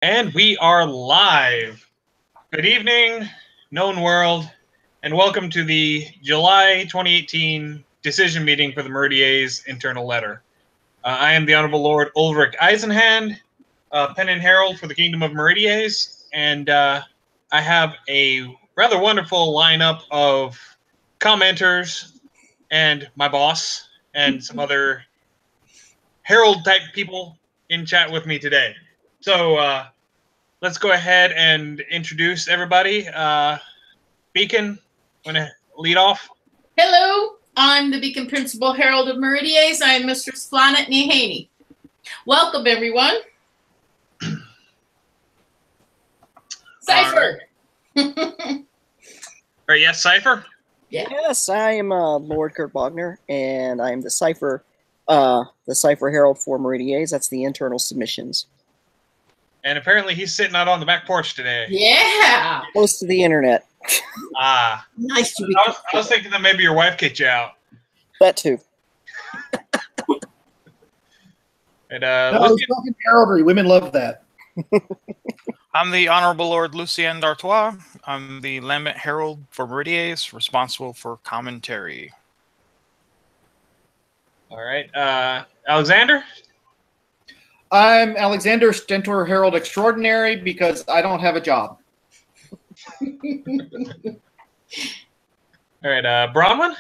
And we are live. Good evening, known world, and welcome to the July 2018 decision meeting for the Meridies internal letter. I am the Honorable Lord Ulrich Eisenhand, Pen and Herald for the Kingdom of Meridies, and I have a rather wonderful lineup of commenters and my boss and some other Herald-type people in chat with me today. So, let's go ahead and introduce everybody. Beacon, want to lead off? Hello, I'm the Beacon Principal Herald of Meridies. I'm Mistress Flannett Nehaney. Welcome, everyone. Cypher. All right, yes, Cypher? Yeah. Yes, I am Lord Kurt Wagner, and I am the Cypher Herald for Meridies. That's the internal submissions. And apparently he's sitting out on the back porch today. Yeah. Close to the internet. Nice to be. I was thinking that maybe your wife kicked you out. That too. And, no, fucking heraldry. Women love that. I'm the Honorable Lord Lucien d'Artois. I'm the Lambent Herald for Meridies, responsible for commentary. All right. Alexander? I'm Alexander Stentor Herald Extraordinary because I don't have a job. All right. Bronwyn?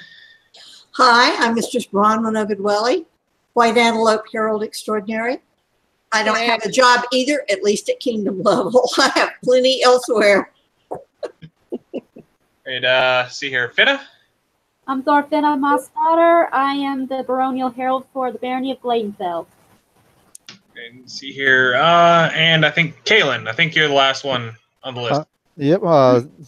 Hi, I'm Mistress Bronwyn of Edwelly, White Antelope Herald Extraordinary. I don't have a job either, at least at Kingdom level. I have plenty elsewhere. Right, see here. Finna? I'm Thorfinna Mossdaughter. I am the Baronial Herald for the Barony of Gladenfeld. And see here. And I think Kaylin. I think you're the last one on the list. Yep.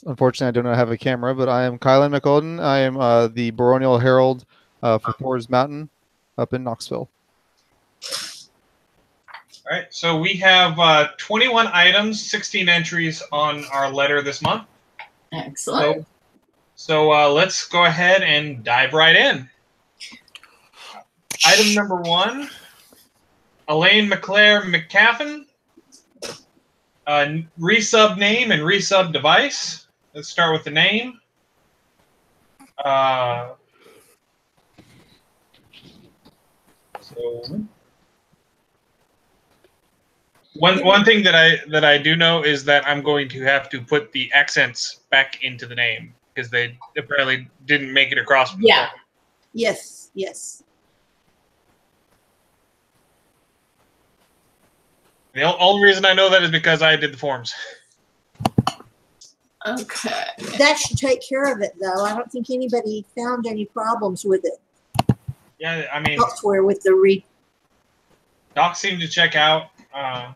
Unfortunately, I do not have a camera, but I am Kylan McOlden. I am the Baronial Herald for Thor's Mountain up in Knoxville. All right. So we have 21 items, 16 entries on our letter this month. Excellent. So let's go ahead and dive right in. Item number 1, Elaine McClare McCaffin. Resub name and resub device. Let's start with the name. One thing that I do know is that I'm going to have to put the accents back into the name because they apparently didn't make it across. Yeah. Yes, yes. The only reason I know that is because I did the forms. Okay. That should take care of it, though. I don't think anybody found any problems with it. Yeah, I mean, elsewhere with the read. Doc seemed to check out. I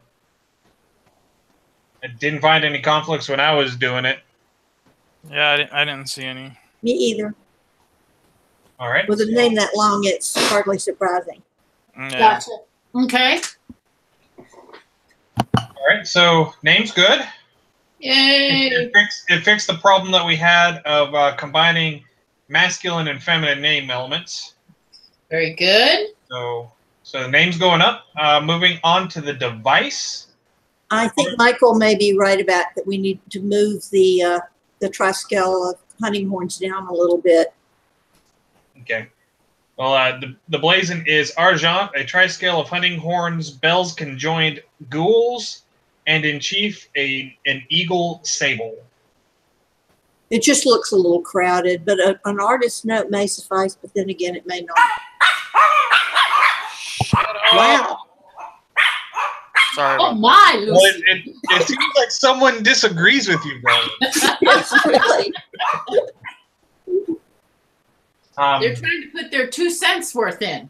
didn't find any conflicts when I was doing it. Yeah, I didn't see any. Me either. All right. With a name that long, it's hardly surprising. Yeah. Gotcha. Okay. All right, so name's good. Yay. It fixed the problem that we had of combining masculine and feminine name elements. Very good. So the name's going up. Moving on to the device. I think Michael may be right about that. We need to move the triscale of hunting horns down a little bit. Okay. Well, the blazon is Argent, a triscale of hunting horns, bells conjoined ghouls, and in chief an eagle sable. It just looks a little crowded, but an artist's note may suffice, but then again, it may not. Wow. Sorry. Oh my, Lucy. Well, it seems like someone disagrees with you, bro. Yes, really. They're trying to put their 2 cents worth in.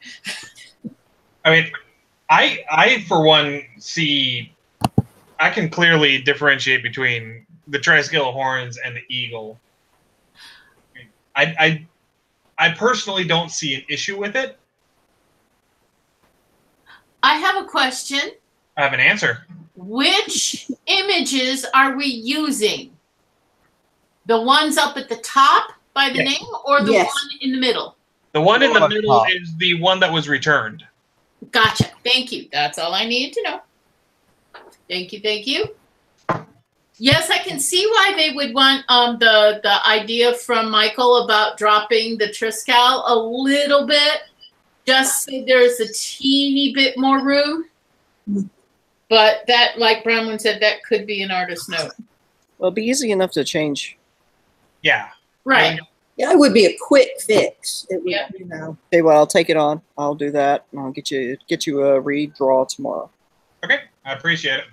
I mean, I for one see, I can clearly differentiate between the triscale of horns and the eagle. I personally don't see an issue with it. I have a question. I have an answer. Which images are we using? The ones up at the top by the name or the one in the middle? The one in the middle is the one that was returned. Gotcha. Thank you. That's all I needed to know. Thank you, thank you. Yes, I can see why they would want the idea from Michael about dropping the Triscal a little bit, just so there's a teeny bit more room. But that, like Bronwyn said, that could be an artist's note. Well, it'd be easy enough to change. Yeah. Right. Yeah, it would be a quick fix. It would, Yeah. you know. Okay, well, I'll take it on. I'll do that, and I'll get you a redraw tomorrow. Okay, I appreciate it.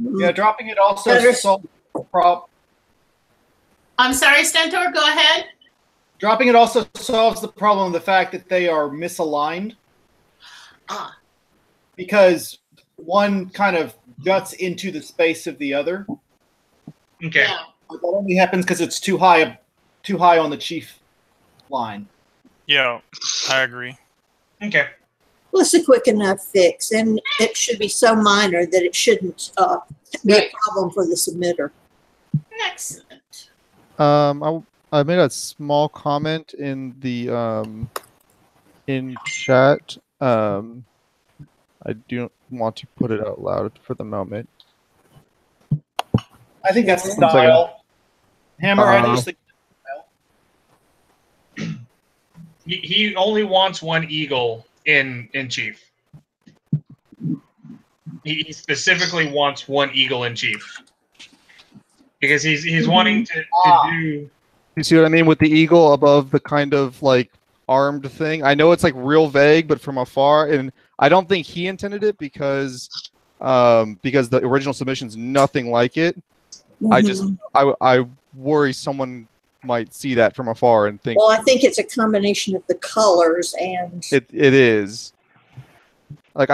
Yeah, dropping it also Better- solves the problem. I'm sorry, Stentor, go ahead. Dropping it also solves the problem of the fact that they are misaligned. Ah. Because one kind of juts into the space of the other. Okay. Yeah. But that only happens because it's too high on the chief line. Yeah, I agree. Okay. Well, it's a quick enough fix, and it should be so minor that it shouldn't be Right. a problem for the submitter. Excellent. I made a small comment in the in chat. I don't want to put it out loud for the moment. I think that's One second. style. Hammerhead is the He only wants one eagle in chief. He specifically wants one eagle in chief because he's wanting to do. You see what I mean with the eagle above the kind of like armed thing? I know it's like real vague, but from afar, and I don't think he intended it because the original submission's nothing like it. I worry someone might see that from afar and think Well, I think it's a combination of the colors and it is. Like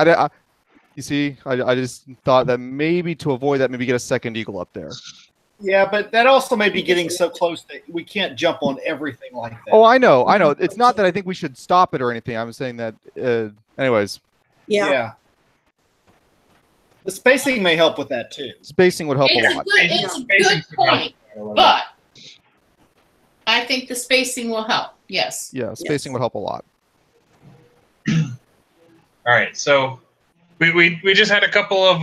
you see, I just thought that maybe to avoid that, maybe get a second eagle up there. Yeah, but that also may be getting so close that we can't jump on everything like that. Oh, I know. It's not that I think we should stop it or anything. I'm saying that, anyways. yeah. The spacing may help with that too. Spacing would help a lot. It's a good point, but I think the spacing will help. Yes. Yeah, spacing would help a lot. All right, so we just had a couple of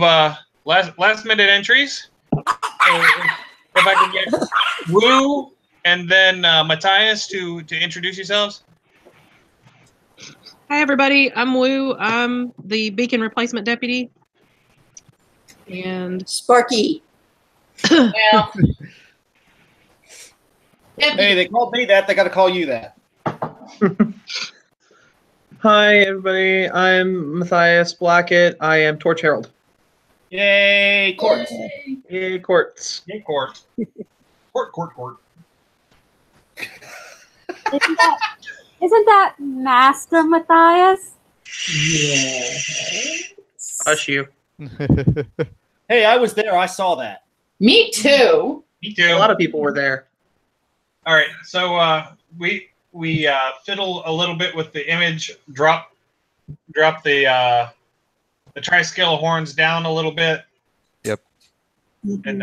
last minute entries. So if I can get Wu and then Matthias to introduce yourselves. Hi, everybody. I'm Wu. I'm the beacon replacement deputy. And Sparky. Well, Hey, they called me that. They got to call you that. Hi, everybody. I'm Matthias Blackett. I am Torch Herald. Yay, Courts. Yay, Courts. Yay, Court. Court. Isn't that Master Matthias? Yeah. Hush you. Hey, I was there. I saw that. me too. Me too. A lot of people were there. All right, so we fiddle a little bit with the image, drop the tri-scale horns down a little bit. Yep. And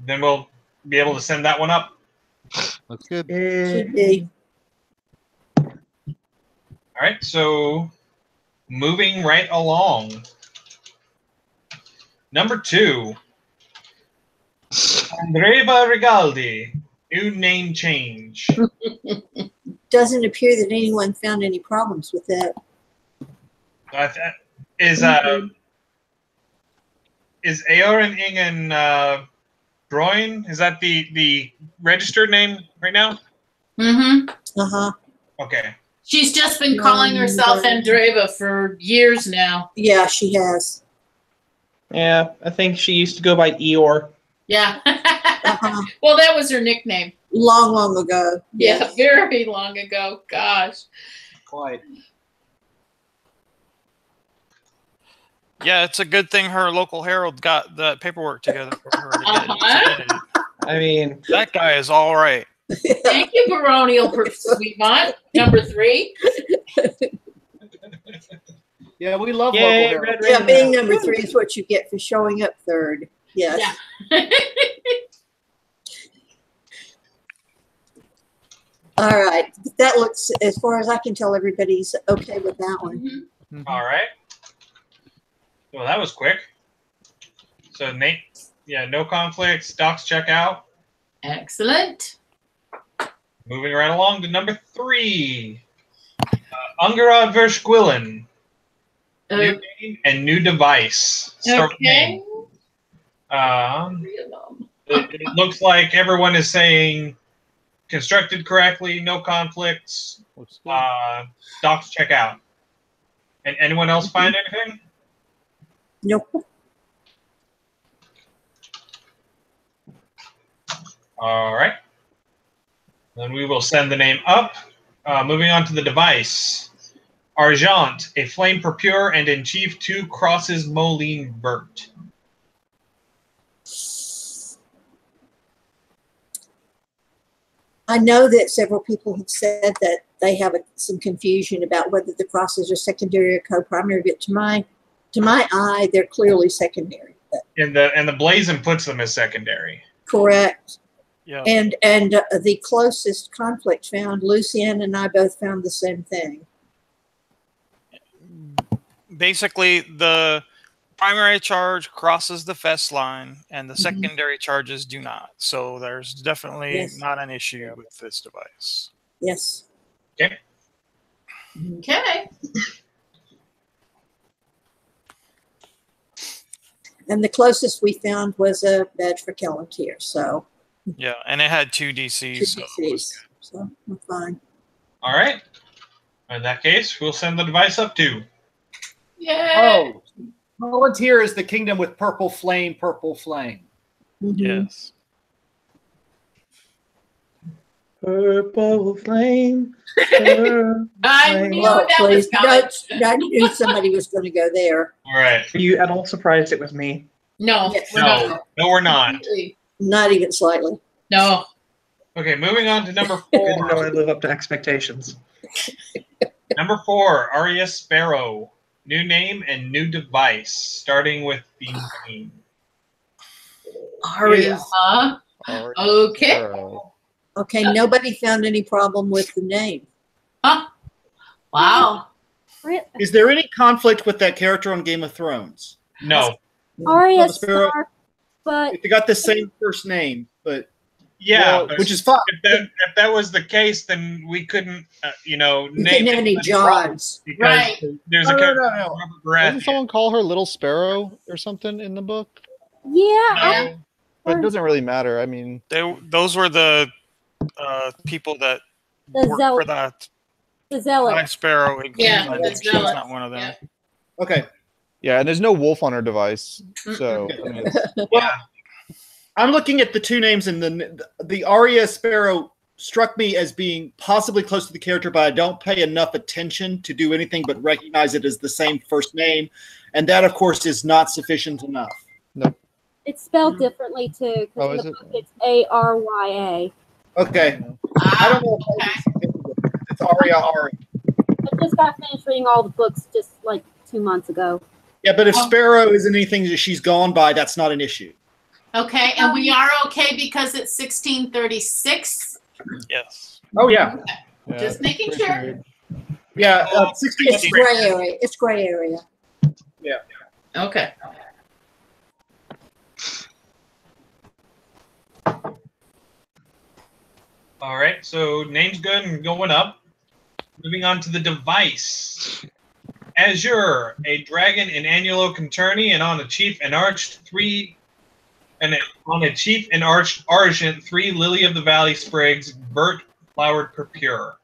then we'll be able to send that one up. Looks good. Should be. All right, so moving right along. Number 2, Andrea Rigaldi, new name change. Doesn't appear that anyone found any problems with that. Is Aoran Ingen Groin? Is that the registered name right now? Mm-hmm. Uh-huh. Okay. She's just been calling herself Andreva for years now. Yeah, she has. Yeah, I think she used to go by Eeyore. Yeah. Uh-huh. Well, that was her nickname. Long ago. Yeah, Yes. very long ago. Gosh. Quite. Yeah, it's a good thing her local Herald got the paperwork together for her to get it submitted. I mean, That guy is all right. Thank you, Baronial Sweetmont. Number 3. Yeah, we love yay, local Red Herald. Yeah, Raven. being number 3 is what you get for showing up third. Yes. Yeah. All right. That looks, as far as I can tell, everybody's okay with that one. Mhm. All right. Well, that was quick. So Nate, yeah, no conflicts. Docs check out. Excellent. Moving right along to number 3. Ungerad Verschquillen. New name and new device. Start with Okay. name. It looks like everyone is saying constructed correctly, no conflicts. Docs check out. And anyone else find anything? Nope. All right. Then we will send the name up. Moving on to the device. Argent, a flame purpure, and in chief 2 crosses Moline Bert. I know that several people have said that they have some confusion about whether the crosses are secondary or co-primary, but to my eye, they're clearly secondary. But And the blazon puts them as secondary. correct. Yeah. And the closest conflict found, Lucienne and I both found the same thing. Basically, the primary charge crosses the fest line, and the secondary charges do not. So there's definitely not an issue with this device. Yes. Okay. Okay. And the closest we found was a badge for Callantier. So Yeah, and it had 2 DCs. 2 DCs. So I'm fine. All right. In that case, we'll send the device up to. Yay. Oh, Volunteer is the kingdom with purple flame, purple flame. Yes. Purple flame. I knew Well, that was please, coming. I knew somebody was going to go there. All right. Are you at all surprised it was me? No, Yes. we're not. No, we're not. Completely. Not even slightly. No. Okay, moving on to number Good to know 4. I live up to expectations. Number 4, Arya Sparrow. New name and new device, starting with the name. Aria. Okay. Okay, nobody found any problem with the name. Huh? Wow. Is there any conflict with that character on Game of Thrones? No. Arya Sparrow- Stark, but They got the same first name, but Yeah, well, but which is fine. If that was the case, then we couldn't, You name didn't have any Johns. because Right. there's No, a no, character no, named no. Robert Baratheon. Doesn't someone call her Little Sparrow or something in the book? yeah, But it doesn't really matter. I mean, Those were the people that the worked for zealot, that. the zealot. Black Sparrow. Yeah, Cleveland. the She's zealot. not one of them. Yeah. Okay. yeah, and there's no wolf on her device, so I mean, Well, I'm looking at the 2 names, and the Arya Sparrow struck me as being possibly close to the character, but I don't pay enough attention to do anything but recognize it as the same first name, and that, of course, is not sufficient enough. It's spelled differently too. Oh, Because is in it? the book it's Arya. Okay. I don't know if it's Arya. I just got finished reading all the books just like 2 months ago. Yeah, but if Sparrow is anything that she's gone by, that's not an issue. Okay, and we are okay because it's 1636. Yes. Oh, yeah. yeah, Just making pretty sure. weird. Yeah, It's gray area. It's gray area. Yeah. Okay. All right, so name's good and going up. Moving on to the device. Azure, a dragon in Annulo Conturni, and on a chief and arched 3, and on a chief and arched argent 3 Lily of the Valley sprigs, Burt flowered purpure.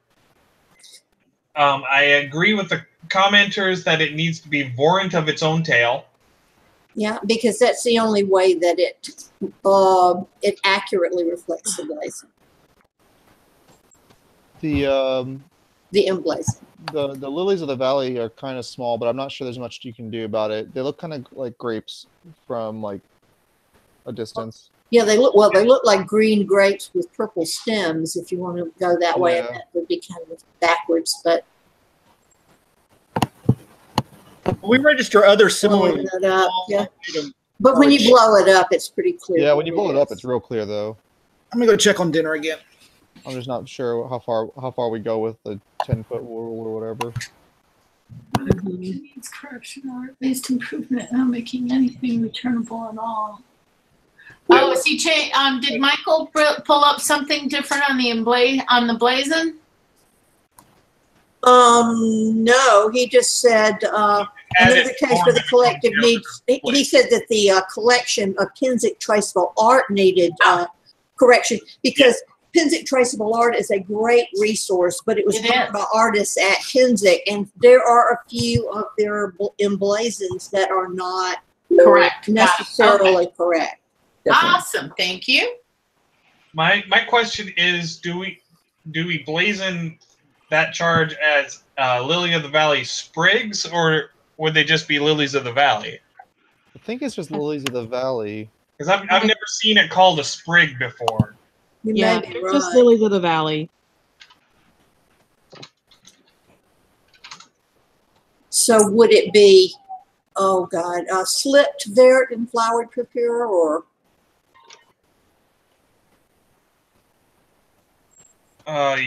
I agree with the commenters that it needs to be vorant of its own tail. Yeah, because that's the only way that it accurately reflects the blazon, the emblazon. The lilies of the valley are kind of small, but I'm not sure there's much you can do about it. They look kind of like grapes from like a distance. Yeah, they look like green grapes with purple stems. If you want to go that way, and Yeah. that would be kind of backwards. But We register other similar. blowing it up, yeah. item. But when you blow it up, it's pretty clear. Yeah, when you what blow it up, is. it's real clear though. I'm gonna go check on dinner again. I'm just not sure how far we go with the 10-foot rule or whatever. Needs correction or at least improvement, not making anything returnable at all. Oh, is he did Michael pull up something different on the blazon? No, he just said another case where the collective needs. He said that the collection of Kinsick traceable art needed correction because Kinsick traceable art is a great resource, but it was done by artists at Kinsick, and there are a few of their emblazons that are not correct, necessarily correct. Definitely. Awesome, thank you. My question is, do we blazon that charge as Lily of the Valley sprigs, or would they just be lilies of the valley? I think it's just lilies of the valley. Because I've never seen it called a sprig before. Yeah, they're just lilies of the valley. So would it be, oh God, slipped vert and flowered purpura, or? Well,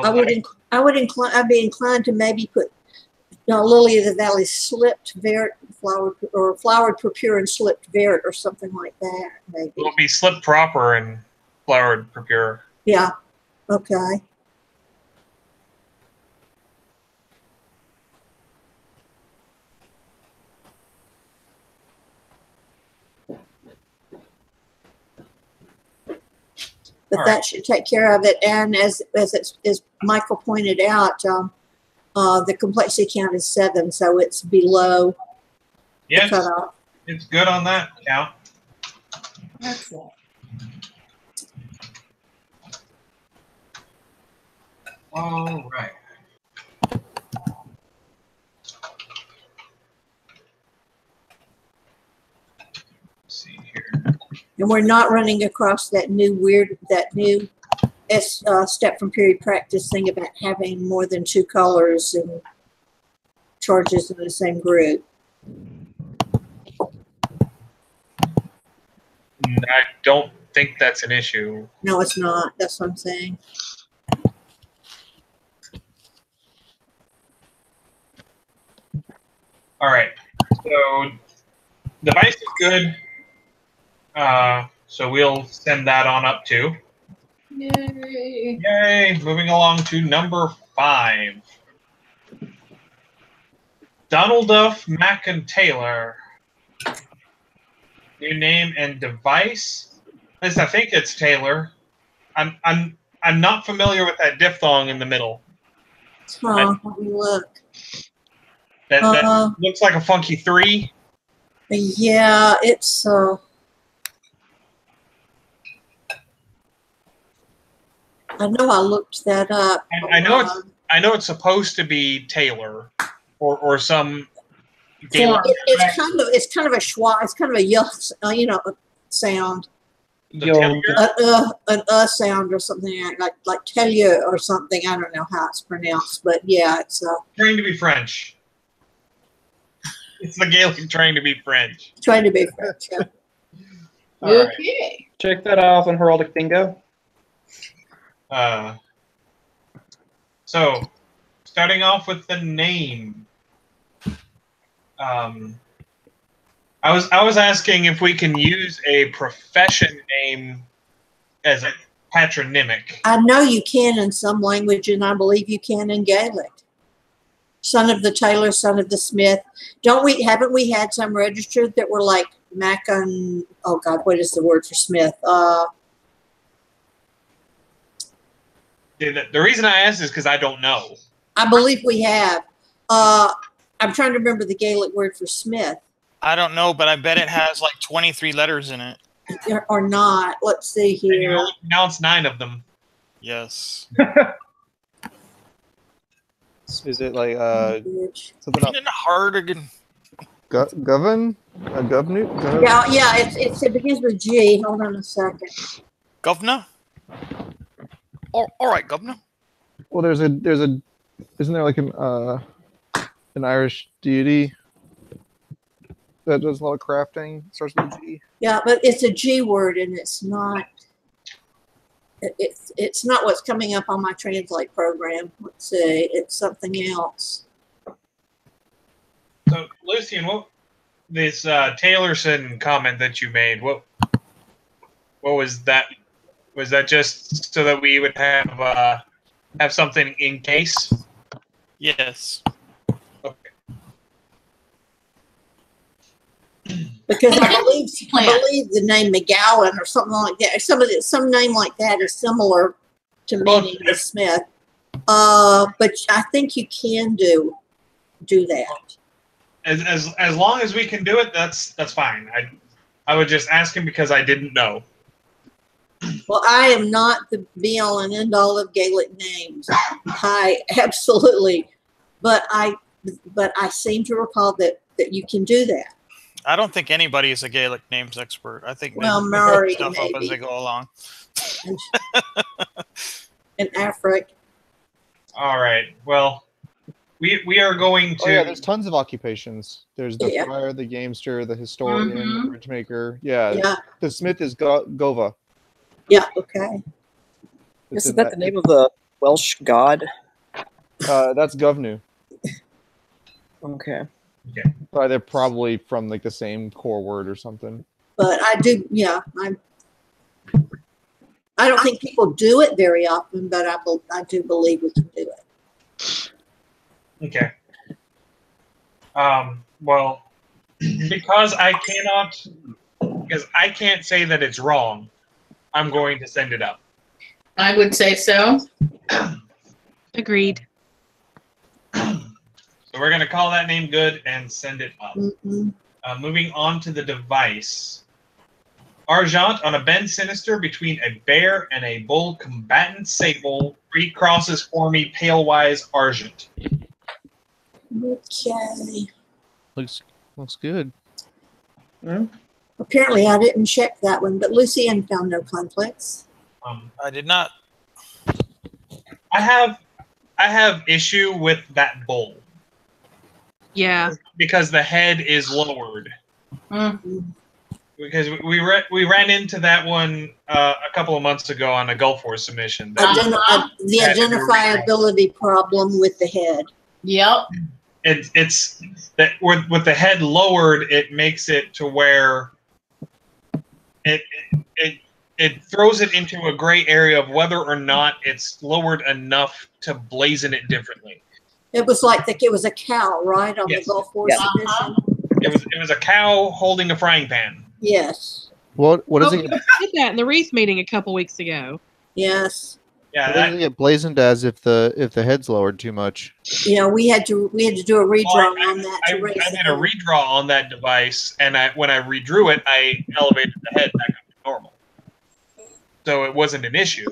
I'd be inclined to maybe put Lily of the Valley slipped vert, flowered purpura and slipped vert, or something like that. Maybe it'll be slipped proper and flowered purpura. Yeah. Okay. But that should take care of it. And as Michael pointed out, the complexity count is 7, so it's below the cutoff. It's good on that count. Excellent. All right. Let's see here. And we're not running across that new step from period practice thing about having more than 2 colors and charges in the same group. I don't think that's an issue. No, it's not. That's what I'm saying. All right. So the device is good. So we'll send that on up too. Yay. Yay. Moving along to number 5. Donald Duff, Mack and Taylor. New name and device. At least I think it's Taylor. I'm not familiar with that diphthong in the middle. Let me look. That looks like a funky 3. Yeah, it's I know I looked that up. I know it's supposed to be Taylor or some. It's kind of a schwa. It's kind of a sound. An sound or something like tell you or something. I don't know how it's pronounced, but yeah, it's trying to be French. It's the Gaelic trying to be French. Trying to be French. Yeah. Okay. Right. Check that off on Heraldic Bingo. So, starting off with the name. I was asking if we can use a profession name as a patronymic. I know you can in some language, and I believe you can in Gaelic. Son of the tailor, son of the smith. Haven't we had some registered that were like Macon? Oh God, what is the word for smith? The reason I asked is because I don't know. I believe we have. I'm trying to remember the Gaelic word for smith. I don't know, but I bet it has like 23 letters in it. Or not. Let's see here. And you only pronounce 9 of them. Yes. Is it like something else? Hardigan. Govern? Governor? Yeah, it begins with G. Hold on a second. Governor? All right, governor. Well, isn't there like an Irish deity that does a lot of crafting? Starts with a G. Yeah, but it's a G word, and it's not. It's not what's coming up on my translate program. Let's see, it's something else. So, Lucian, what this Taylorson comment that you made? What was that? Was that just so that we would have something in case? Yes. Okay. Because I believe the name McGowan or something like that. Some name like that is similar to meaning the Smith. But I think you can do that. As long as we can do it, that's fine. I would just ask him because I didn't know. Well, I am not the be all and end all of Gaelic names. I absolutely, but I seem to recall that you can do that. I don't think anybody is a Gaelic names expert. I think Well, they Murray make stuff up as maybe. they go along. And Afric. All right. Well, we are going to. Oh yeah, there's tons of occupations. There's the friar, the gamester, the historian, the bridge maker. Yeah. The smith is Gova. Yeah. Okay. Isn't that the name of the Welsh god? That's Govnu. Okay. Okay. They're probably from like the same core word or something. But I do. Yeah. I don't think people do it very often, but I do believe we can do it. Okay. Well, because I can't say that it's wrong, I'm going to send it up. I would say so. Agreed. So we're going to call that name good and send it up. Moving on to the device. Argent on a bend sinister between a bear and a bull combatant sable. 3 crosses for me, palewise Argent. Okay. Looks good. Apparently, I didn't check that one, but Lucian found no conflicts. I did not. I have issue with that bull. Yeah. Because the head is lowered. Because we ran into that one a couple of months ago on a Gulf War submission. The identifiability problem with the head. Yep. It's that with the head lowered, it makes it to where it throws it into a gray area of whether or not it's lowered enough to blazon it differently. It was like it was a cow, right, on the Gulf War submission. It was a cow holding a frying pan. Yes. What is it? We did that in the Wreath meeting a couple weeks ago. Yes. Yeah. What does it get blazoned as if the head's lowered too much? Yeah, we had to do a redraw on that. I did a redraw on that device, and when I redrew it, I elevated the head back up to normal. So it wasn't an issue.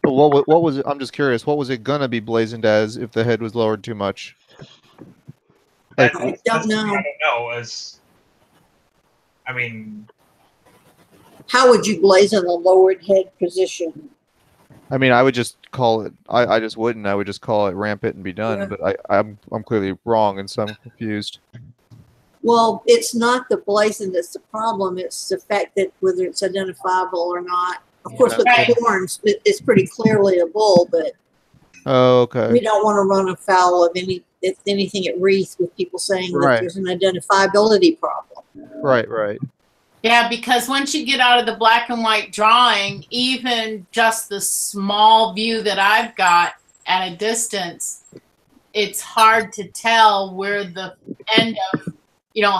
But what was it? I'm just curious. What was it gonna be blazoned as if the head was lowered too much? I don't know. I don't know. I mean, how would you blazon a lowered head position? I mean, I would just call it. I just wouldn't. I would just call it rampant and be done. Yeah. But I'm clearly wrong, and so I'm confused. Well, it's not the blazon that's the problem. It's the fact that whether it's identifiable or not. Of course, with the horns, it's pretty clearly a bull, but we don't want to run afoul of anything at Wreath with people saying that there's an identifiability problem. Right. Yeah, because once you get out of the black and white drawing, even just the small view that I've got at a distance, it's hard to tell where the end of,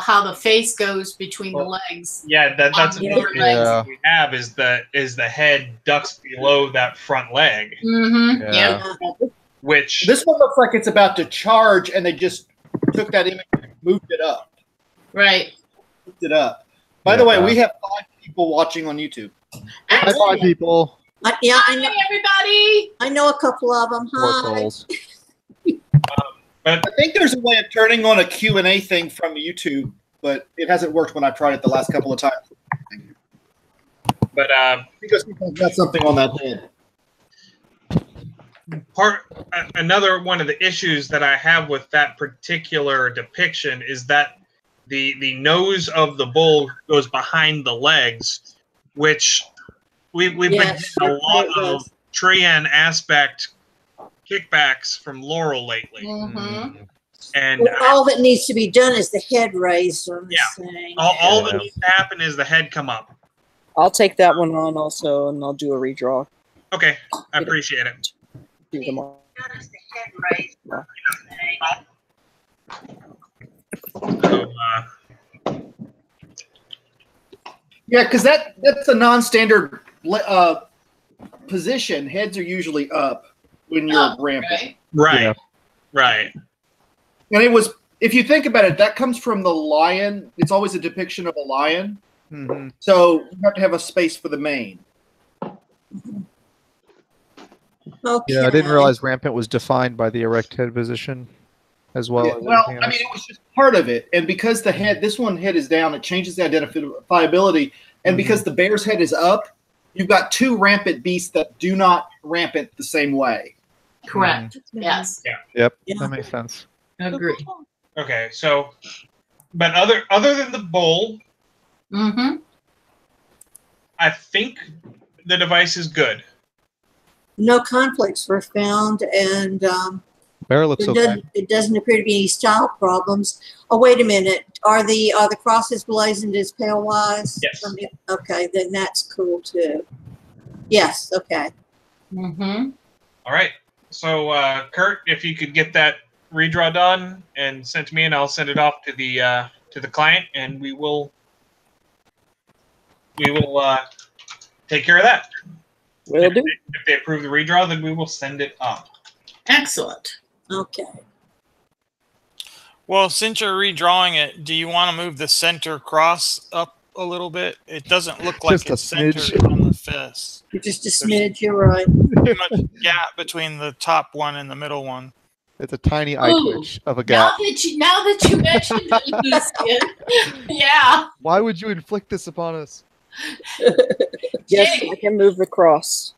how the face goes between the legs. Yeah, that's the issue we have is the head ducks below that front leg. Mm-hmm. Yeah. Which this one looks like it's about to charge, and they just took that image and moved it up. Right. Moved it up. By the way, we have 5 people watching on YouTube. Hi, 5 people. I know everybody. I know a couple of them. Hi. But I think there's a way of turning on a Q&A thing from YouTube, but it hasn't worked when I tried it the last couple of times. But because people got something on that head. Another one of the issues that I have with that particular depiction is that the nose of the bull goes behind the legs, which we've been getting a lot of Treyan aspect kickbacks from Laurel lately. Mm-hmm. And all that needs to be done is the head raised on this thing. All that needs to happen is the head come up. I'll take that one on also, and I'll do a redraw. Okay, I appreciate it. Do them all. So, Yeah, because that's a non-standard position. Heads are usually up when you're rampant. Right. Yeah. Right. And it was, if you think about it, that comes from the lion. It's always a depiction of a lion. Mm-hmm. So you have to have a space for the mane. Okay. Yeah, I didn't realize rampant was defined by the erect head position as well. Yeah, as well, everything I mean, else. it was just part of it. And because the head, this one head is down, it changes the identifiability. And because the bear's head is up, you've got two rampant beasts that do not rampant the same way. Correct. Yes. Yeah. Yep, Yeah. that makes sense. Agree. Okay, so, but other than the bull, Mm-hmm. I think the device is good. No conflicts were found, and Bear looks okay. it doesn't appear to be any style problems. Oh, wait a minute. Are the crosses blazoned as pale-wise? Yes. Okay, then that's cool too. Yes. Okay. Mm-hmm. All right. So, Kurt, if you could get that redraw done and sent to me, and I'll send it off to the client, and we will take care of that. Will do. If they approve the redraw, then we will send it up. Excellent. Okay. Well, since you're redrawing it, do you want to move the center cross up a little bit? It doesn't look like Just a it's centered smidge. on the fist. Just a smidge. You're right. Too much gap between the top one and the middle one. It's a tiny eye Ooh. twitch of a Now gap. that you mentioned it, Lucian. Yeah. Why would you inflict this upon us? Yes, Jay. I can move the cross.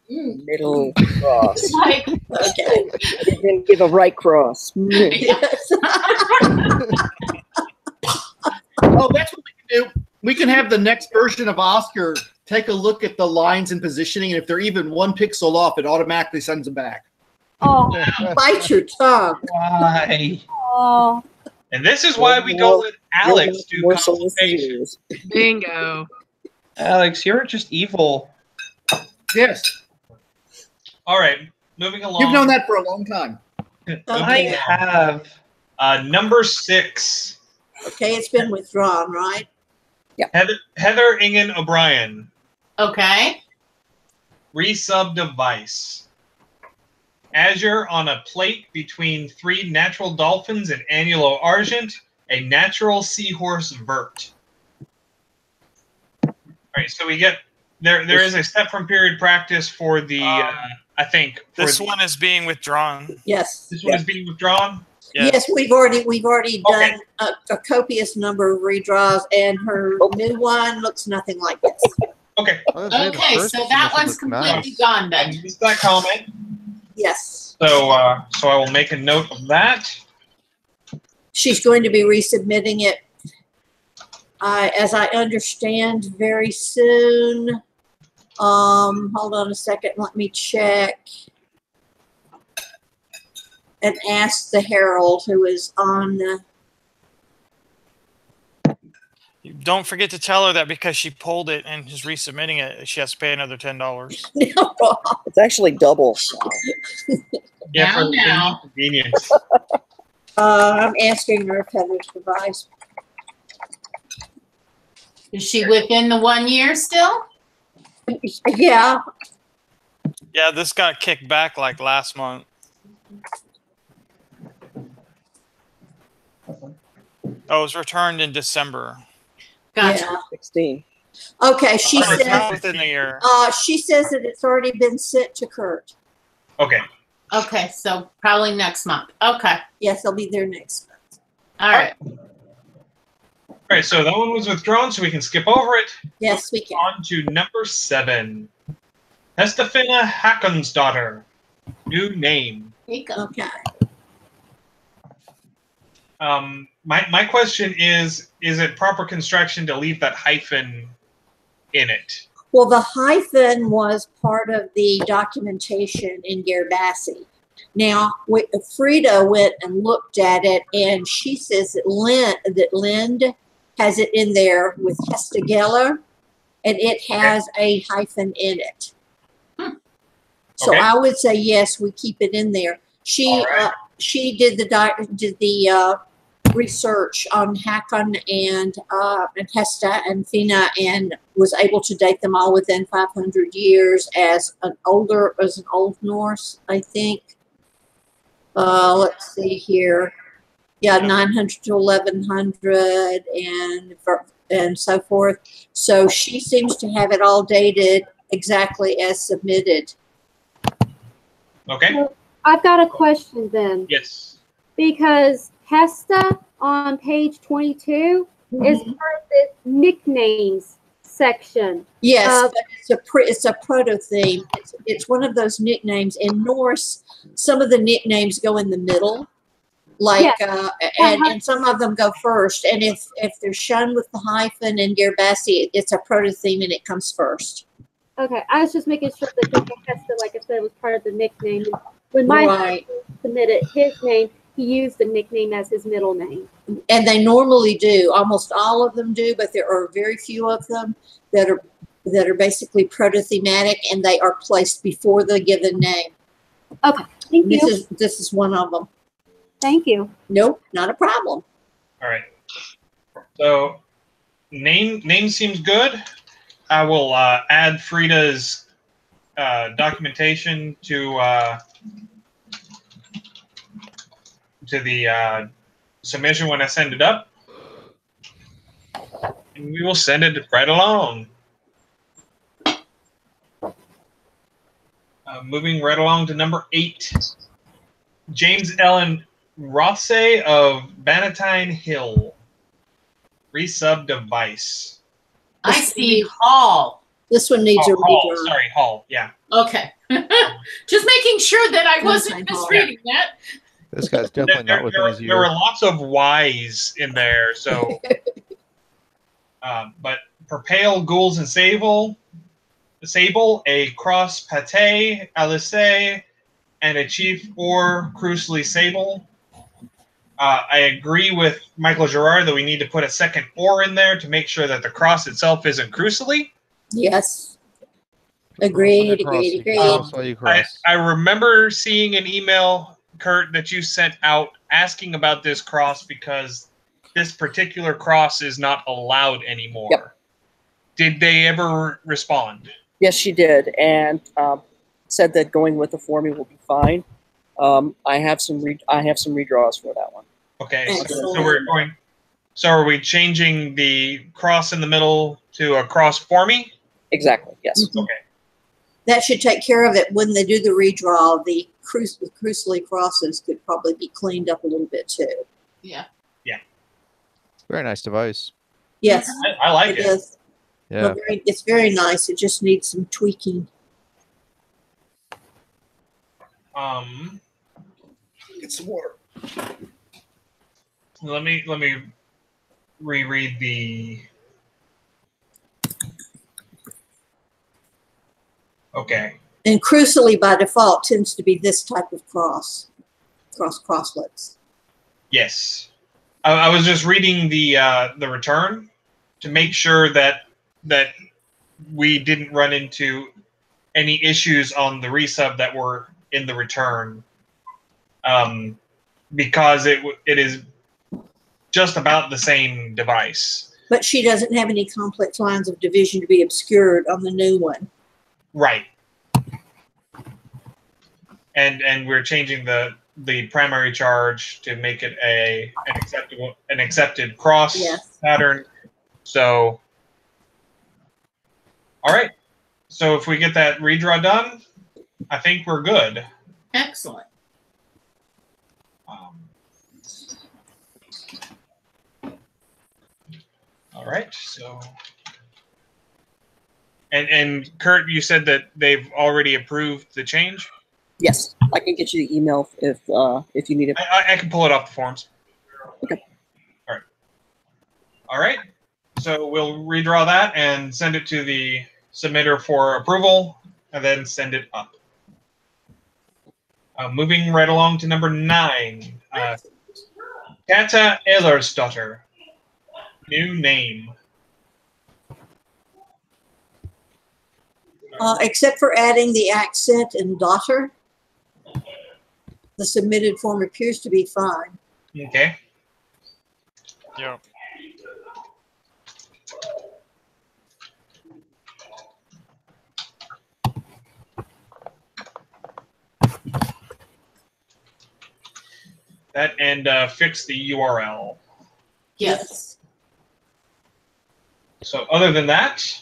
Middle cross. Like, Okay. And then give a right cross. Yes. Oh, that's what we can do. We can have the next version of Oscar take a look at the lines and positioning, and if they're even 1 pixel off, it automatically sends them back. Oh, Bite your tongue. Why? oh. And this is why we don't let Alex do More consultation. solicitors. Bingo. Alex, you're just evil. Yes. All right, moving along. You've known that for a long time. I have. Number 6. Okay, it's been withdrawn, right? Heather Ingen O'Brien. okay. Resub device. Azure on a plate between 3 natural dolphins and annulo argent, a natural seahorse vert. All right, so we get there is a step from period practice for the I think for This one is being withdrawn. Yes. this one is being withdrawn. Yes, we've already done a copious number of redraws, and her new one looks nothing like this. Okay. Okay, so that one's completely gone I then. missed that comment. Yes. So I will make a note of that. She's going to be resubmitting it, as I understand, very soon. Hold on a second. Let me check and ask the Herald, who is on. Don't forget to tell her that because she pulled it and is resubmitting it, she has to pay another $10. It's actually double. Yeah, Now, for now. convenience. I'm asking her if Heather's device. Is she within the 1 year still? Yeah. Yeah, this got kicked back like last month. Oh, it was returned in December. Gotcha. Yeah. 16. Okay. She It's says. not within a year. She says that it's already been sent to Kurt. Okay. Okay, so probably next month. Okay. Yes, I'll be there next month. All right. All right, so that one was withdrawn, so we can skip over it. Yes, we can. On to number 7. Estefina Hackonsdottir. New name. Okay. My question is it proper construction to leave that hyphen in it? Well, the hyphen was part of the documentation in Garabassi. Now, Frida went and looked at it, and she says that Lind has it in there with Hesta Geller, and it has a hyphen in it. So I would say yes, we keep it in there. She did the research on Hakon and Hesta and Fina, and was able to date them all within 500 years as an Old Norse, I think. Let's see here. Yeah, 900 to 1100 and so forth. So she seems to have it all dated exactly as submitted. Okay. So I've got a question then. Yes. Because Hesta on page 22 is part of the nicknames section. Yes, but it's a proto theme. It's one of those nicknames in Norse. Some of the nicknames go in the middle, like and some of them go first. And if they're shown with the hyphen and Gerbasi, it's a proto theme and it comes first. Okay, I was just making sure that Hesta, like I said, was part of the nickname. When my husband submitted his name, he used the nickname as his middle name. And they normally do. Almost all of them do, but there are very few of them that are basically proto-thematic, and they are placed before the given name. Okay, thank you. This is one of them. Thank you. Nope, not a problem. All right. So name seems good. I will add Frida's documentation to the submission when I send it up, and we will send it right along. Moving right along to number 8, James Ellen Rothsay of Bannatyne Hill, resub device. I see Hall. This one needs a redraw. Sorry, Hall. Yeah. Okay. Just making sure that I wasn't misreading that. This guy's definitely not within his year. There were lots of Y's in there, so. But Perpale, Ghouls, and Sable, a Cross Pate, Alice, and a Chief or Crucially Sable. I agree with Michael Gerard that we need to put a second or in there to make sure that the cross itself isn't Crucially. Yes. Agreed. I remember seeing an email, Kurt, that you sent out asking about this cross because this particular cross is not allowed anymore. Yep. Did they ever respond? Yes, she did, and said that going with the formula will be fine. I have some redraws for that one. Okay, so we're going. So are we changing the cross in the middle to a cross formie? Exactly. Yes. Mm-hmm. Okay. That should take care of it. When they do the redraw, the crucially crosses could probably be cleaned up a little bit too. Yeah. Yeah. Very nice device. Yes, I like it. Is. Yeah. Well, it's very nice. It just needs some tweaking. Get some water. Let me reread the. Okay. And crucially, by default, tends to be this type of crosslets. Yes, I was just reading the return to make sure that we didn't run into any issues on the resub that were in the return, because it is just about the same device. But she doesn't have any complex lines of division to be obscured on the new one. Right. And we're changing the primary charge to make it an accepted cross pattern. So, all right. So if we get that redraw done, I think we're good. Excellent. All right. So, and Kurt, you said that they've already approved the change. Yes, I can get you the email if you need it. I can pull it off the forms. Okay. All right. All right. So we'll redraw that and send it to the submitter for approval, and then send it up. Moving right along to number 9. Kata Ellersdotter. New name. Except for adding the accent and daughter, the submitted form appears to be fine. Okay. Yeah. That and fix the URL. Yes. So other than that,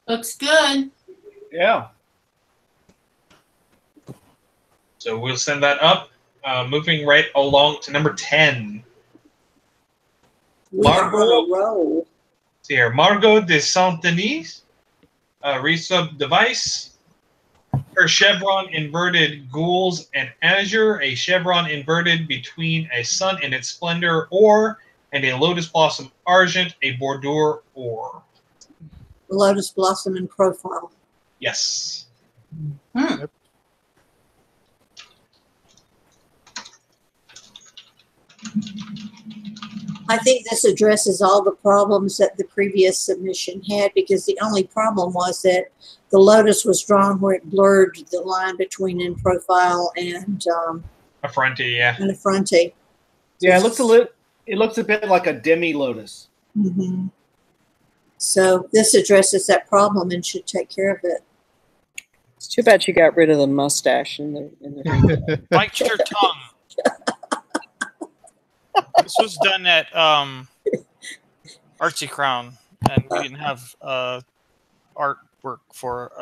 Looks good. Yeah. so we'll send that up. Moving right along to number 10. We are on a roll. See here, Margot de Saint-Denis, resub device. Her chevron inverted gules and azure, a chevron inverted between a sun and its splendor ore, and a lotus blossom argent, a bordure ore. Lotus blossom in profile. Yes. Hmm. I think this addresses all the problems that the previous submission had, because the only problem was that the lotus was drawn where it blurred the line between in profile and A fronty, yeah. a fronty. Yeah, it looks a bit like a demi lotus. Mm-hmm. So this addresses that problem and should take care of it. It's too bad you got rid of the mustache in the Bite your tongue. This was done at Artsy Crown, and we didn't have artwork for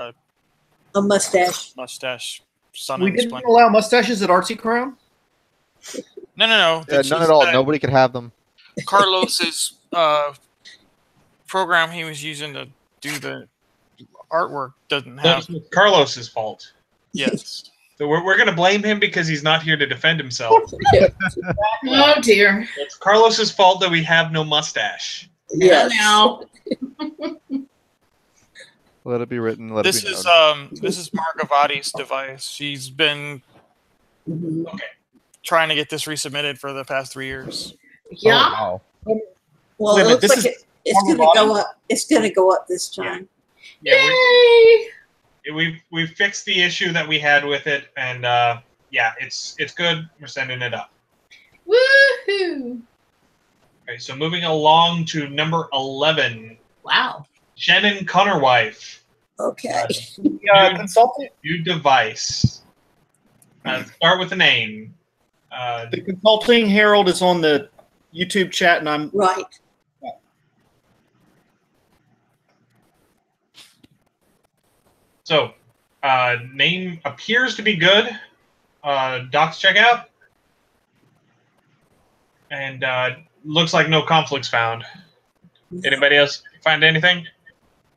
A mustache. mustache. Sun We and didn't splendor. allow mustaches at Artsy Crown? No. Yeah, That's none just at all. that Nobody could have them. Carlos's program he was using to do the artwork doesn't have. That's Carlos's fault. Yes. So we're going to blame him because he's not here to defend himself. Oh dear. It's Carlos's fault that we have no mustache. Yes. Now. Let it be written. Let This it be is known. this is Margavati's device. She's been Mhm. trying to get this resubmitted for the past 3 years. Yeah. Oh, wow. Well, Wait a it minute, looks this like is it's going to Margavati? go up. It's going to go up this time. Yeah, Yay! we've fixed the issue that we had with it, and yeah, it's good. We're sending it up. Woohoo! Okay, so moving along to number 11, Wow. Shannon Connerwife. Okay. Consultant. New device. Start with the name. The consulting herald is on the YouTube chat, and I'm Right. So, name appears to be good. Docs checkout. And looks like no conflicts found. Anybody else find anything?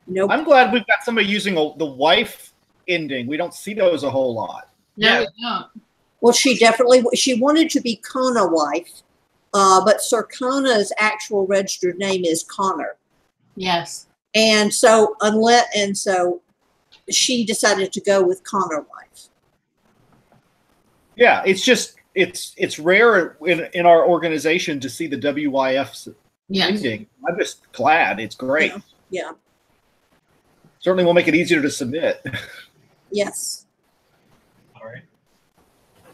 Nope. I'm glad we've got somebody using the wife ending. We don't see those a whole lot. No, Yeah. we don't. Well, she wanted to be Kona wife, but Sir Kona's actual registered name is Connor, Yes. and so she decided to go with Connor wife. Yeah, it's just it's rare in our organization to see the WYF Yes. ending. I'm just glad. It's great. Yeah. Certainly will make it easier to submit. Yes. All right.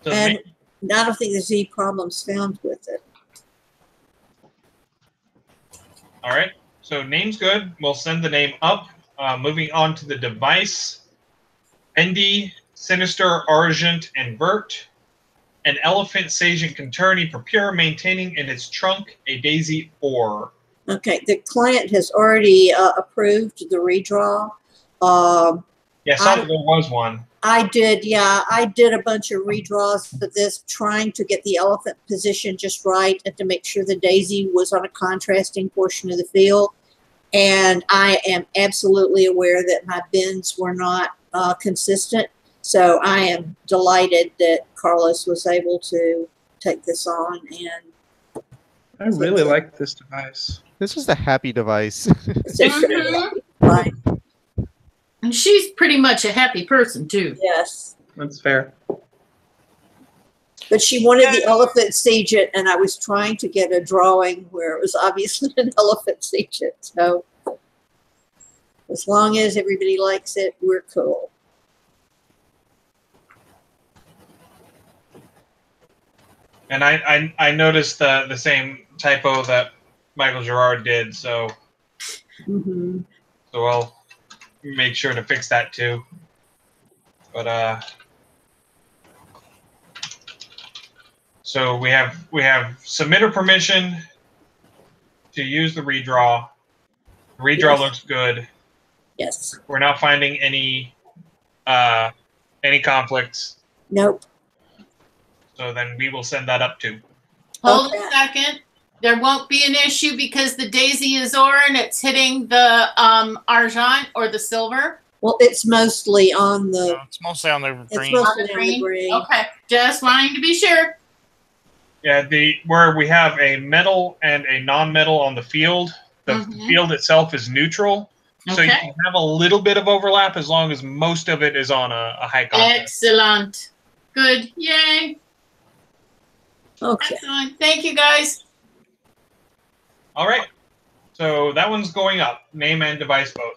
So And I don't think there's any problems found with it. all right. So name's good. We'll send the name up. Moving on to the device. Bendy, Sinister, Argent, and Vert. An elephant, Sagent, Conturni, Procure, maintaining in its trunk a daisy ore. Okay. The client has already approved the redraw. Yeah, I saw that there was one. I did a bunch of redraws of this, trying to get the elephant position just right and to make sure the daisy was on a contrasting portion of the field. And I am absolutely aware that my bins were not consistent. So I am delighted that Carlos was able to take this on. And I really like this device. This is the happy device. right. And she's pretty much a happy person, too. Yes. That's fair. But she wanted the elephant seigent, and I was trying to get a drawing where it was obviously an elephant seigent. So as long as everybody likes it, we're cool. And I noticed the same typo that Michael Gerard did, so Mm-hmm. so I'll make sure to fix that too. But so we have submitter permission to use the redraw. The redraw Yes. looks good. Yes. We're not finding any conflicts. Nope. So then we will send that up too. Hold Okay. a second. There won't be an issue because the Daisy Azor and it's hitting the argent or the silver. Well, it's mostly on the. No, it's mostly on the It's green. mostly on the green. Okay, just wanting to be sure. Yeah, where we have a metal and a non-metal on the field, the Mhm. field itself is neutral. So you Okay. can have a little bit of overlap as long as most of it is on a high contrast. Excellent. Good. Yay. Okay. Excellent. Thank you, guys. All right. So that one's going up. Name and device both.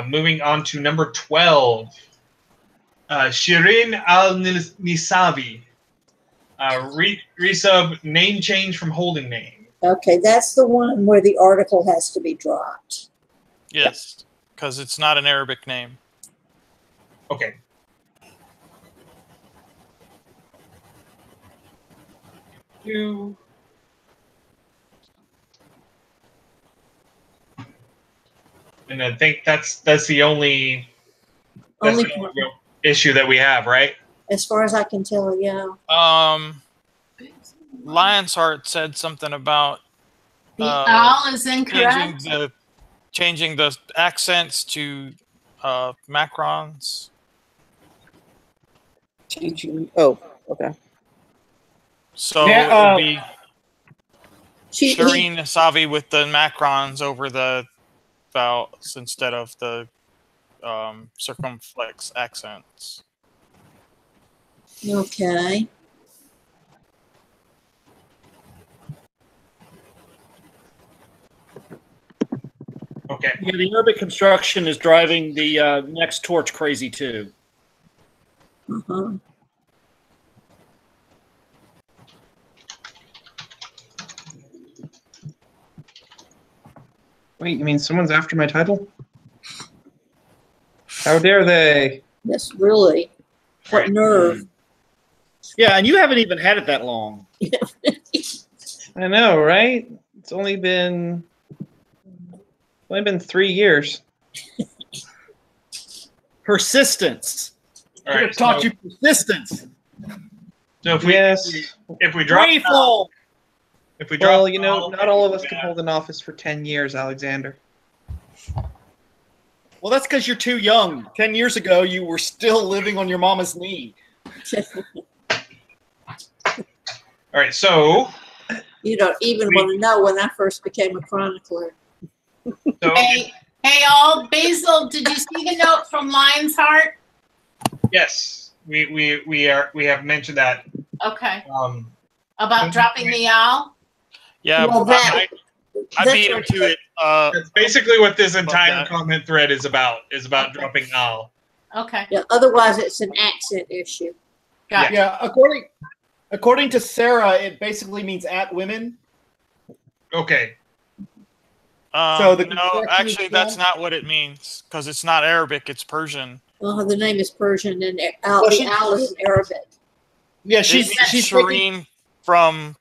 Moving on to number 12. Shirin Al-Nisavi. Resub name change from holding name. Okay, that's the one where the article has to be dropped. Yes, because it's not an Arabic name. Okay. And I think that's the only real issue that we have, right? As far as I can tell, yeah. Lion's Heart said something about The owl is incorrect. changing the accents to macrons. Changing. Oh, okay. So Yeah, it would be He- Shireen Savi with the macrons over the vowels instead of the circumflex accents. Okay. Okay. Yeah, the Arabic construction is driving the next torch crazy too. Uh-huh. Wait, you mean someone's after my title? How dare they? Yes, really. What nerve. Yeah, and you haven't even had it that long. I know, right? It's only been 3 years. Persistence. All Should right. have taught you persistence. So if we Yes. if we drop Free fall. if we drop Well, you know, not all of us can hold an office for 10 years, Alexander. Well, that's because you're too young. 10 years ago, you were still living on your mama's knee. All right. So You don't even want to know when I first became a chronicler. Hey, all. Basil, did you see the note from Lion's Heart? yes, we have mentioned that. Okay. Um, About dropping the owl? Yeah, Well, I beat him to it. that's basically what this entire that. comment thread is about. Is about dropping owl. Okay. Yeah, otherwise it's an accent issue. Got it. Yeah, according to Sarah, it basically means at women. Okay. So the No, construction actually, is that's wrong? not what it means because it's not Arabic; it's Persian. The name is Persian and the she- owl is Arabic. Yeah, She's she's taking, Shireen from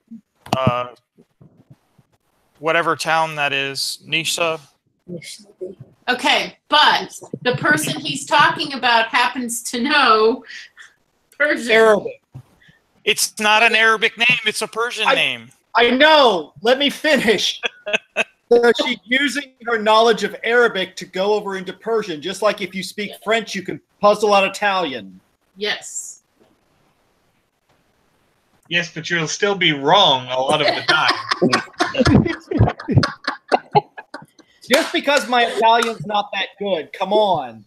whatever town that is, Nisha. Okay, but the person he's talking about happens to know Persian. Arabic. It's not an Arabic name; it's a Persian name. I know. Let me finish. So she's using her knowledge of Arabic to go over into Persian, just like if you speak French, you can puzzle out Italian. Yes. Yes, but you'll still be wrong a lot of the time. Just because my Italian's not that good. Come on.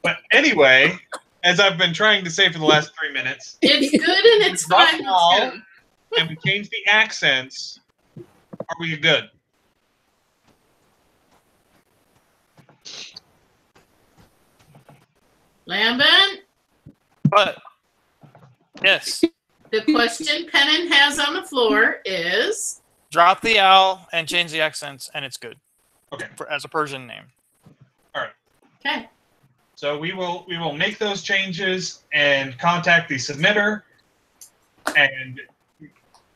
But anyway, as I've been trying to say for the last 3 minutes, It's good and it's fine. It's good. and we change the accents. Are we good? Lambent, But yes, the question Pennon has on the floor is drop the owl and change the accents, and it's good. Okay. As a Persian name. okay. So we will make those changes and contact the submitter, and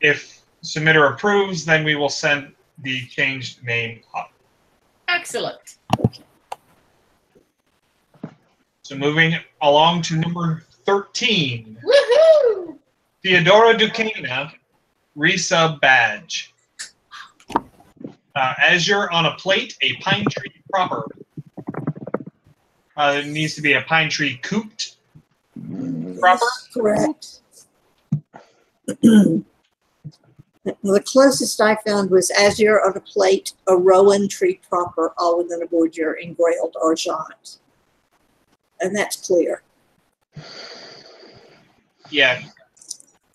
if submitter approves, then we will send the changed name up. Excellent. So moving along to number 13, Woohoo! Theodora Duquesne, resub badge. Azure on a plate, a pine tree proper. It needs to be a pine tree cooped proper. Correct. The closest I found was azure on a plate, a rowan tree proper, all within a bordure, engrailed argent. And that's clear. Yeah,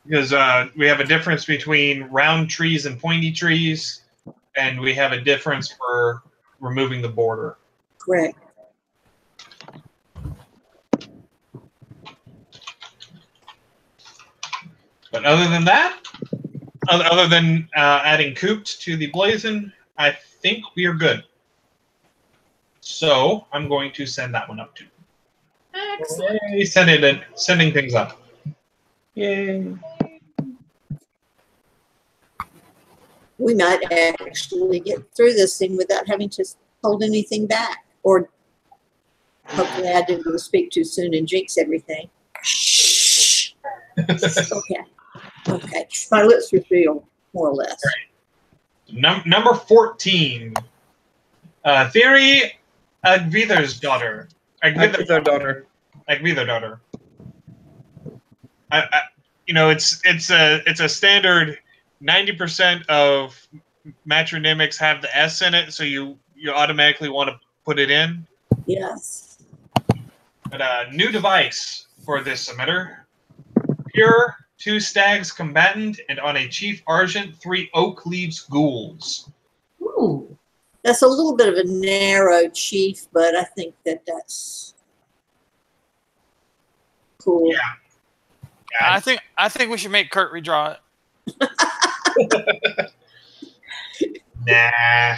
because we have a difference between round trees and pointy trees, and we have a difference for removing the border. Correct. But other than that, other than adding cooped to the blazon, I think we are good. So I'm going to send that one up too. Excellent. Yay, sending things up. Yay. We might actually get through this thing without having to hold anything back. Or hopefully I didn't speak too soon and jinx everything. Shh. Okay. Okay. My lips were sealed, more or less. Number 14. Theory Agvither's daughter. Agvither daughter. Agvither daughter. It's a standard. 90% of matronymics have the S in it, so you automatically want to put it in. Yes. But new device for this submitter. Pure, 2 stags combatant, and on a chief argent, 3 oak leaves ghouls. Ooh. That's a little bit of a narrow chief, but I think that's cool. Yeah. I think we should make Kurt redraw it. Nah.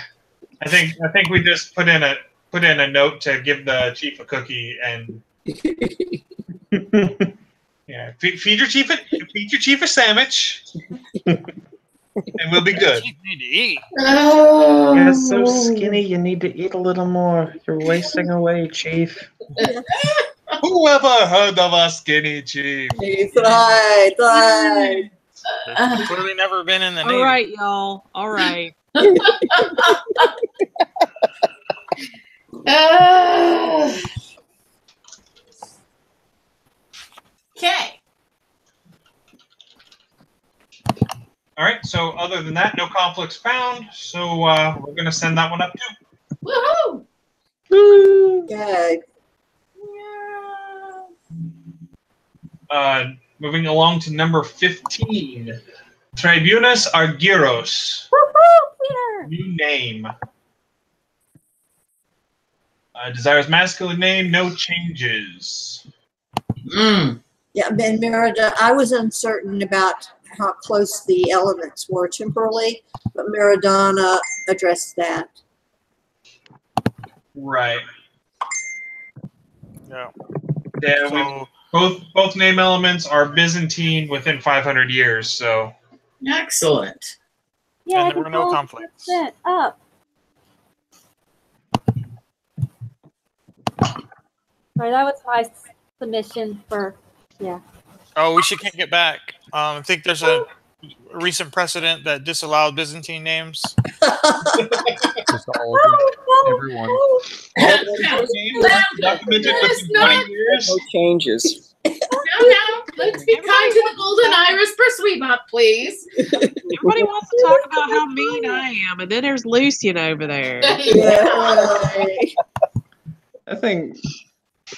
I think we just put in a note to give the chief a cookie and yeah, feed your chief a sandwich, and we'll be good. You need to eat. You're so skinny, you need to eat a little more. You're wasting away, Chief. Whoever heard of a skinny chief? Right. It's clearly never been in the Navy. All right, y'all. All right. Okay. All right. So other than that, no conflicts found. So we're gonna send that one up too. Woohoo! Good. Moving along to number 15. Tribunus Argyros. New name. Desires masculine name, no changes. Yeah, Ben Merida, I was uncertain about how close the elements were temporally, but Meridana addressed that. Right. Yeah. Yeah. So, Both name elements are Byzantine within 500 years. So. Excellent. Yeah, and there were no conflicts. Set up. Sorry, that was my submission for, yeah. Oh, we should kick it back. I think there's a recent precedent that disallowed Byzantine names. Just all of them, everyone. Documented within 20 years. No changes. Now, let's be kind to the golden iris pursuivant, please. Everybody wants to talk about how mean I am, and then there's Lucian over there. I think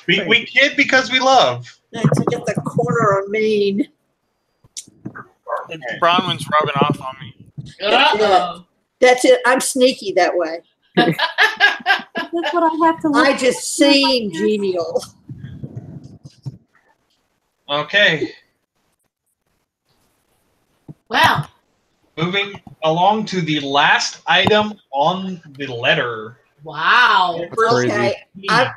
we kid because we love. To get the corner of mean. Bronwyn's rubbing off on me. Uh-oh. That's it. I'm sneaky that way. That's what I have to look I just seem genial. Okay. Well, moving along to the last item on the letter. Wow. Okay. I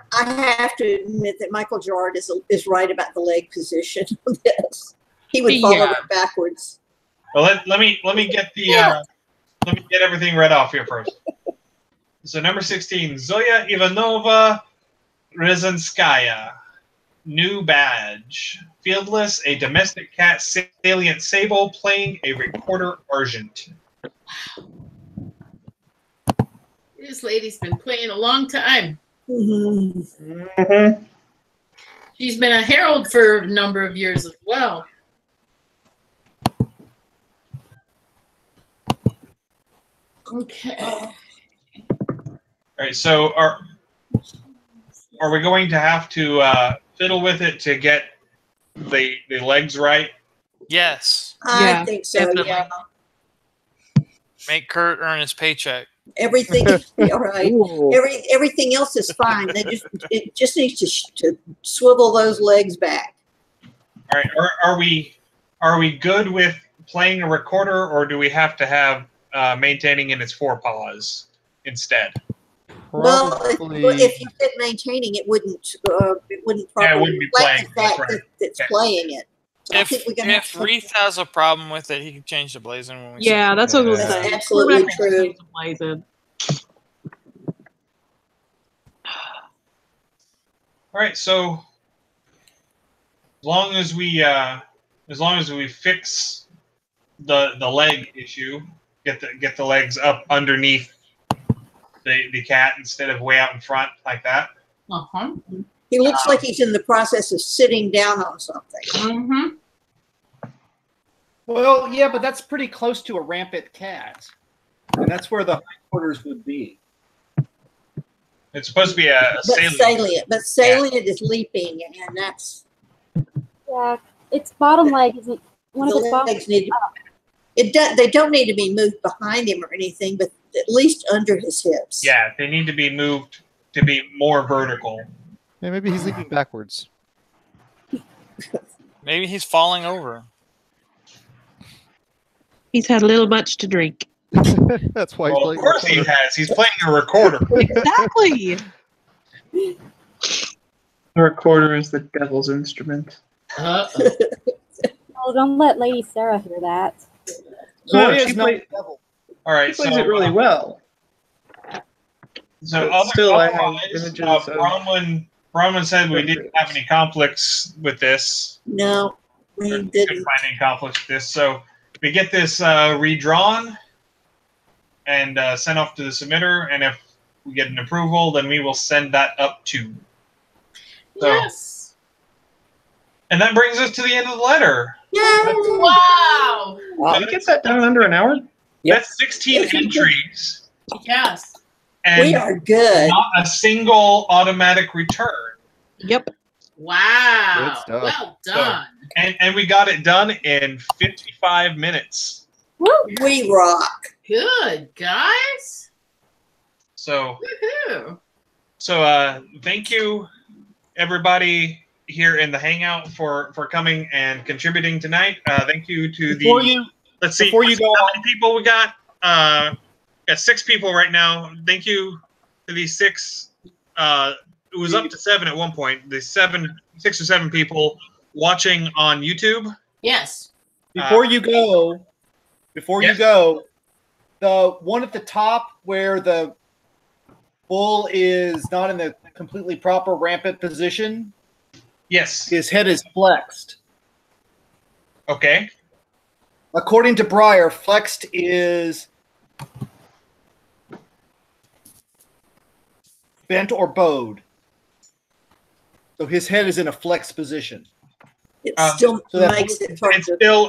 have to admit that Michael Gerard is right about the leg position on this. He would follow it backwards. Well, let me get the let me get everything read off here first. So number 16, Zoya Ivanova Rezanskaya. New badge. Fieldless, a domestic cat salient sable playing a recorder argent. This lady's been playing a long time. Mm-hmm. She's been a herald for a number of years as well. Okay. All right, so are we going to have to fiddle with it to get the legs right? Yes. I think so, definitely. yeah. Make Kurt earn his paycheck. Everything, all right. Everything else is fine. It just needs to swivel those legs back. All right, are we good with playing a recorder, or do we have to have maintaining in its forepaws instead? Well, if you said maintaining, it wouldn't properly be reflect the playing. fact that it's playing it. So I think we're gonna If Reith has a problem with it, he can change the blazon when we Yeah, that's what I was That's saying. absolutely true. Blazon. All right, so as long as we fix the leg issue, get the legs up underneath the cat instead of way out in front like that. Uh-huh. He looks like he's in the process of sitting down on something. Mm-hmm. Well, yeah, but that's pretty close to a rampant cat, and that's where the hindquarters would be. It's supposed to be a salient. But salient is leaping, and that's Yeah, its bottom leg isn't one of the its bottom legs need. They don't need to be moved behind him or anything, but at least under his hips. Yeah, they need to be moved to be more vertical. Yeah, maybe he's leaping backwards. Maybe he's falling over. He's had a little much to drink. That's why. Well, of course he has. He's playing a recorder. Exactly. The recorder is the devil's instrument. Oh, don't let Lady Sarah hear that. No, Zoya's she not plays, the devil. All right, she plays it really well. So But still, I have otherwise, images of Bronwyn said we didn't have any conflicts with this. No, we Couldn't didn't. find any conflicts with this. So we get this redrawn and sent off to the submitter, and if we get an approval, then we will send that up too. So, Yes. and that brings us to the end of the letter. Wow. Did you get that done in under an hour? That's 16 entries. Yes. And We are good. not a single automatic return. Yep. Wow. Good stuff. Well done. And we got it done in 55 minutes. We rock. Good, guys. So Woohoo. thank you everybody here in the hangout for coming and contributing tonight. Thank you to let's see before you go how on- many people we got. Got 6 people right now. Thank you to these 6. It was up to 7 at one point. The 6 or 7 people watching on YouTube. Yes. Before you go, the one at the top where the bull is not in the completely proper rampant position, Yes. his head is flexed. Okay. According to Breyer, flexed is bent or bowed. So his head is in a flexed position. It still makes it hard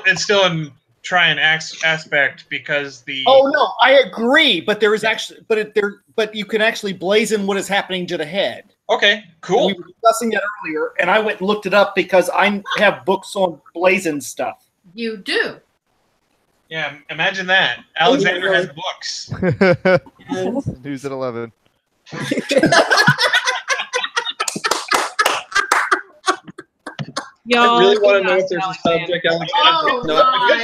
it's still in try and aspect because the. Oh no, I agree, but there is actually, but you can actually blazon what is happening to the head. Okay, cool. We were discussing that earlier, and I went and looked it up because I have books on blazon stuff. You do. Yeah, imagine that. Alexander has books. News at 11. Y'all, I really want to good know night, if there's a Alexander. subject Alexander Oh no, my!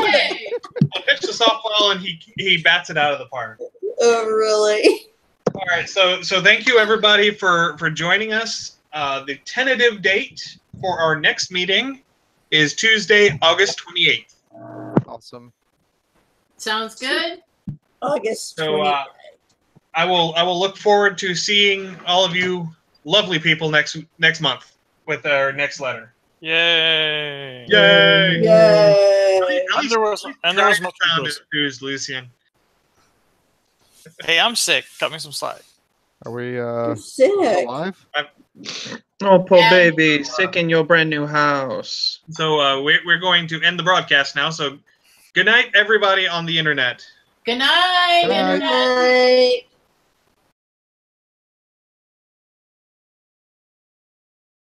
Okay. I pitched a softball and he bats it out of the park. Oh, really? All right, so thank you everybody for joining us. The tentative date for our next meeting is Tuesday, August 28th. Awesome. Sounds good. August. So I will look forward to seeing all of you lovely people next month with our next letter. Yay! Yay! Yay! And there was much news, Lucian. Hey, I'm sick. Cut me some slack. Are we You're sick. live? Oh, poor baby, sick in your brand new house. So we're going to end the broadcast now. So good night, everybody on the internet. Good night. Good night. Good night.